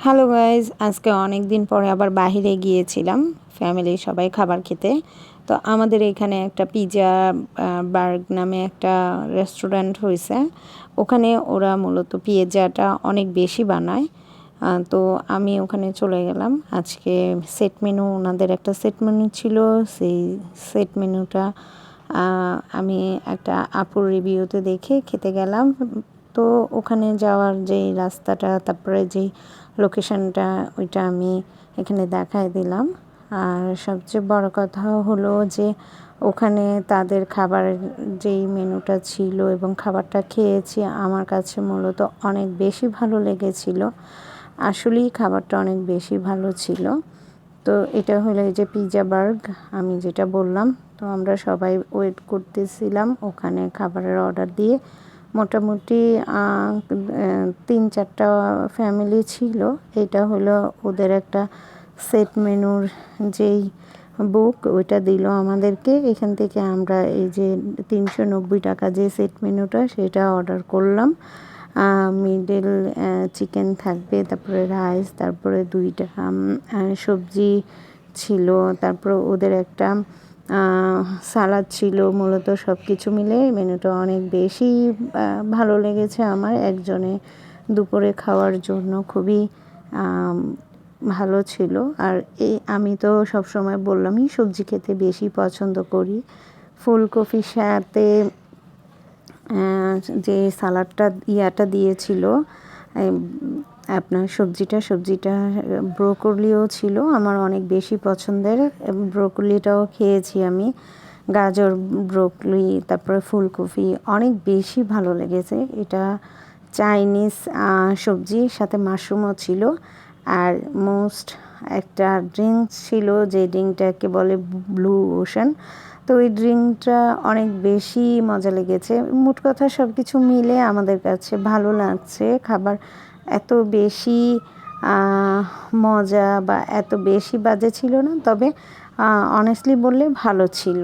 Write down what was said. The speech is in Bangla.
হ্যালো গাইজ, আজকে অনেক দিন পরে আবার বাহিরে গিয়েছিলাম ফ্যামিলির সবাই খাবার খেতে। তো আমাদের এখানে একটা পিৎজা বার্গ নামে একটা রেস্টুরেন্ট হয়েছে। ওখানে ওরা মূলত পিৎজাটা অনেক বেশি বানায়। তো আমি ওখানে চলে গেলাম। আজকে সেট মেনু, ওনাদের একটা সেট মেনু ছিল। সেই সেট মেনুটা আমি একটা আপুর রিভিউতে দেখে খেতে গেলাম। তো ওখানে যাওয়ার যেই রাস্তাটা, তারপরে যেই লোকেশনটা, ওইটা আমি এখানে দেখাই দিলাম। আর সবচেয়ে বড় কথা হলো যে ওখানে তাদের খাবারের যেই মেনুটা ছিল এবং খাবারটা খেয়েছি, আমার কাছে মূলত অনেক বেশি ভালো লেগেছিল। আসলেই খাবারটা অনেক বেশি ভালো ছিল। তো এটা হলো এই যে পিৎজা বার্গ আমি যেটা বললাম। তো আমরা সবাই ওয়েট করতেছিলাম ওখানে খাবারের অর্ডার দিয়ে। মোটামুটি 3-4টা ফ্যামিলি ছিল। এটা হলো ওদের একটা সেট মেনুর যেই বুক, ওইটা দিল আমাদেরকে। এখান থেকে আমরা এই যে 390 টাকা যে সেট মেনুটা, সেটা অর্ডার করলাম। মিডল চিকেন থাকবে, তারপরে রাইস, তারপরে 2টা সবজি ছিল, তারপর ওদের একটা সালাদ ছিল। মূলত সব কিছু মিলে মেনুটা অনেক বেশি ভালো লেগেছে আমার। একজনে দুপুরে খাওয়ার জন্য খুবই ভালো ছিল। আর আমি তো সবসময় বললামই সবজি খেতে বেশি পছন্দ করি। ফুলকপির সাথে যে সালাডটা দিয়েছিল, আপনার সবজিটা ব্রোকলিও ছিল, আমার অনেক বেশি পছন্দের। ব্রোকলিটাও খেয়েছি আমি। গাজর, ব্রোকলি, তারপরে ফুলকপি অনেক বেশি ভালো লেগেছে। এটা চাইনিজ সবজির সাথে মাশরুমও ছিল। আর মোস্ট একটা ড্রিঙ্কস ছিল, যে ড্রিঙ্কটাকে বলে ব্লু ওশান। তো ওই ড্রিঙ্কটা অনেক বেশি মজা লেগেছে। মোট কথা সব কিছু মিলে আমাদের কাছে ভালো লাগছে। খাবার এত বেশি মজা বা এত বেশি বাজে ছিল না, তবে অনেস্টলি বললে ভালো ছিল।